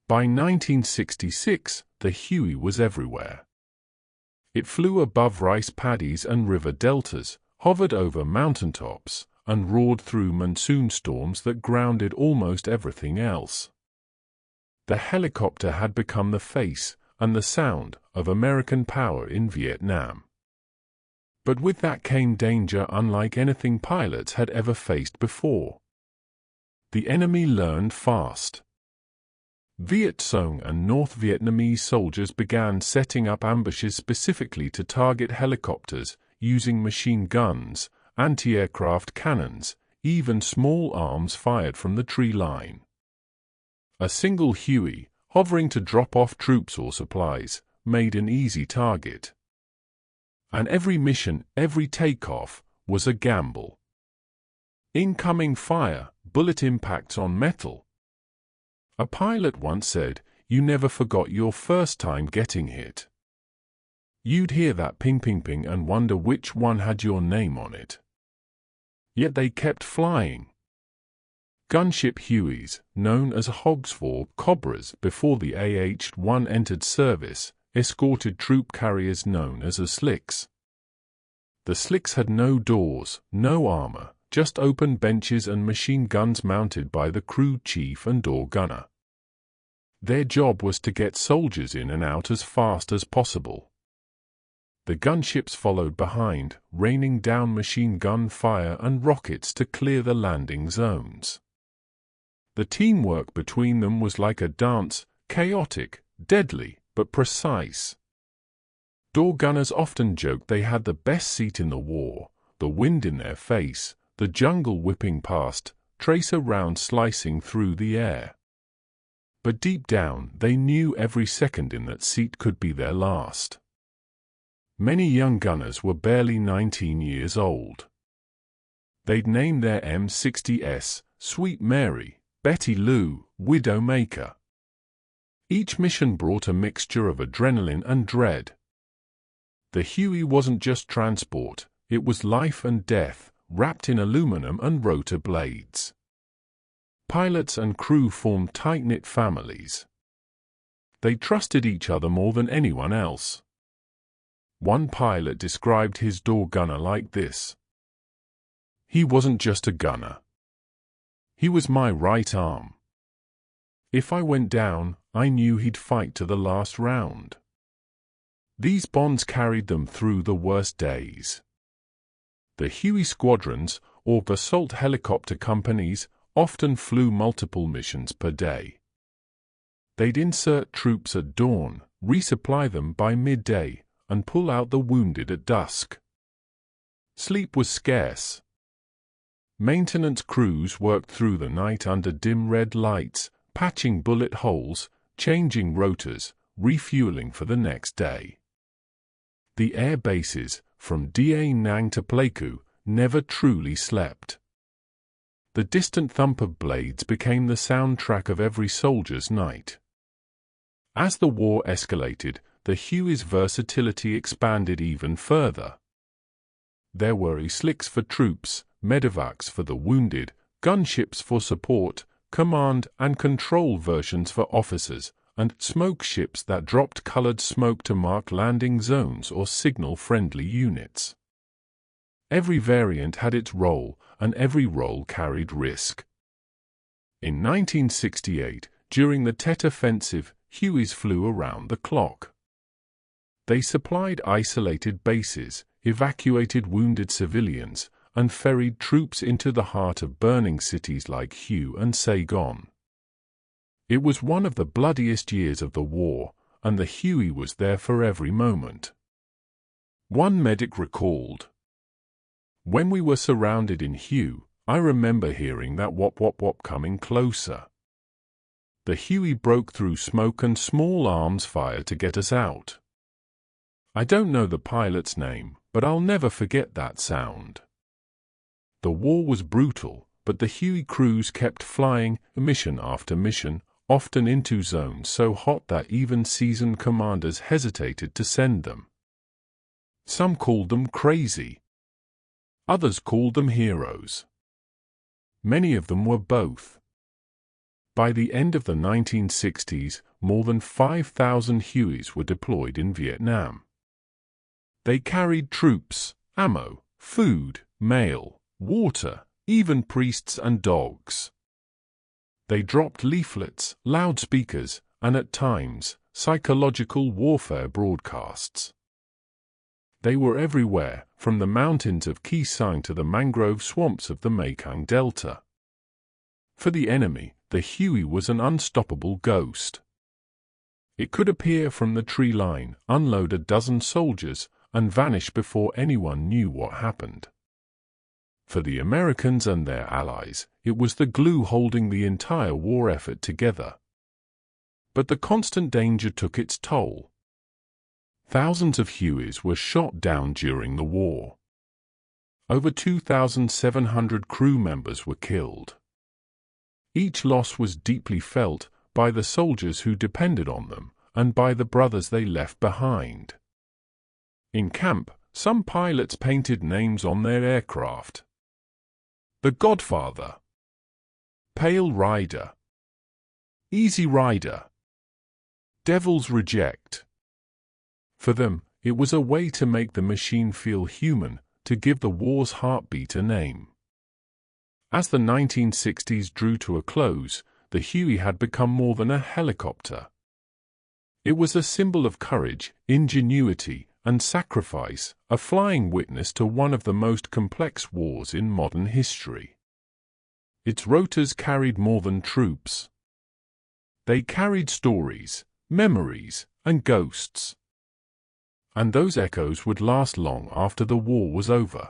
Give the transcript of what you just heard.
By 1966, the Huey was everywhere. It flew above rice paddies and river deltas, hovered over mountaintops, and roared through monsoon storms that grounded almost everything else. The helicopter had become the face and the sound of American power in Vietnam. But with that came danger unlike anything pilots had ever faced before. The enemy learned fast. Viet Cong and North Vietnamese soldiers began setting up ambushes specifically to target helicopters, using machine guns, anti-aircraft cannons, even small arms fired from the tree line. A single Huey, hovering to drop off troops or supplies, made an easy target. And every mission, every takeoff, was a gamble. Incoming fire, bullet impacts on metal. A pilot once said, "You never forgot your first time getting hit." You'd hear that ping ping ping and wonder which one had your name on it. Yet they kept flying. Gunship Hueys, known as Hogsford Cobras before the AH-1 entered service, escorted troop carriers known as Slicks. The Slicks had no doors, no armor, just open benches and machine guns mounted by the crew chief and door gunner. Their job was to get soldiers in and out as fast as possible. The gunships followed behind, raining down machine gun fire and rockets to clear the landing zones. The teamwork between them was like a dance, chaotic, deadly, but precise. Door gunners often joked they had the best seat in the war, the wind in their face, the jungle whipping past, tracer rounds slicing through the air. But deep down, they knew every second in that seat could be their last. Many young gunners were barely 19 years old. They'd named their M60S, Sweet Mary, Betty Lou, Widowmaker. Each mission brought a mixture of adrenaline and dread. The Huey wasn't just transport, it was life and death, wrapped in aluminum and rotor blades. Pilots and crew formed tight-knit families. They trusted each other more than anyone else. One pilot described his door gunner like this: "He wasn't just a gunner. He was my right arm. If I went down, I knew he'd fight to the last round." These bonds carried them through the worst days. The Huey squadrons, or assault helicopter companies, often flew multiple missions per day. They'd insert troops at dawn, resupply them by midday, and pull out the wounded at dusk. Sleep was scarce. Maintenance crews worked through the night under dim red lights, patching bullet holes, changing rotors, refueling for the next day. The air bases, from Da Nang to Pleiku, never truly slept. The distant thump of blades became the soundtrack of every soldier's night. As the war escalated, the Huey's versatility expanded even further. There were Slicks for troops, medevacs for the wounded, gunships for support, command and control versions for officers, and smoke ships that dropped colored smoke to mark landing zones or signal friendly units. Every variant had its role, and every role carried risk. In 1968, during the Tet Offensive, Hueys flew around the clock. They supplied isolated bases, evacuated wounded civilians, and ferried troops into the heart of burning cities like Hue and Saigon. It was one of the bloodiest years of the war, and the Huey was there for every moment. One medic recalled, "When we were surrounded in Hue, I remember hearing that whop whop whop coming closer. The Huey broke through smoke and small arms fire to get us out. I don't know the pilot's name, but I'll never forget that sound." The war was brutal, but the Huey crews kept flying, mission after mission, often into zones so hot that even seasoned commanders hesitated to send them. Some called them crazy. Others called them heroes. Many of them were both. By the end of the 1960s, more than 5,000 Hueys were deployed in Vietnam. They carried troops, ammo, food, mail, water, even priests and dogs. They dropped leaflets, loudspeakers, and at times, psychological warfare broadcasts. They were everywhere, from the mountains of Khe Sanh to the mangrove swamps of the Mekong Delta. For the enemy, the Huey was an unstoppable ghost. It could appear from the tree line, unload a dozen soldiers, and vanish before anyone knew what happened. For the Americans and their allies, it was the glue holding the entire war effort together. But the constant danger took its toll. Thousands of Hueys were shot down during the war. Over 2,700 crew members were killed. Each loss was deeply felt by the soldiers who depended on them and by the brothers they left behind. In camp, some pilots painted names on their aircraft. The Godfather, Pale Rider, Easy Rider, Devil's Reject. For them, it was a way to make the machine feel human, to give the war's heartbeat a name. As the 1960s drew to a close, the Huey had become more than a helicopter. It was a symbol of courage, ingenuity, and sacrifice, a flying witness to one of the most complex wars in modern history. Its rotors carried more than troops. They carried stories, memories, and ghosts. And those echoes would last long after the war was over.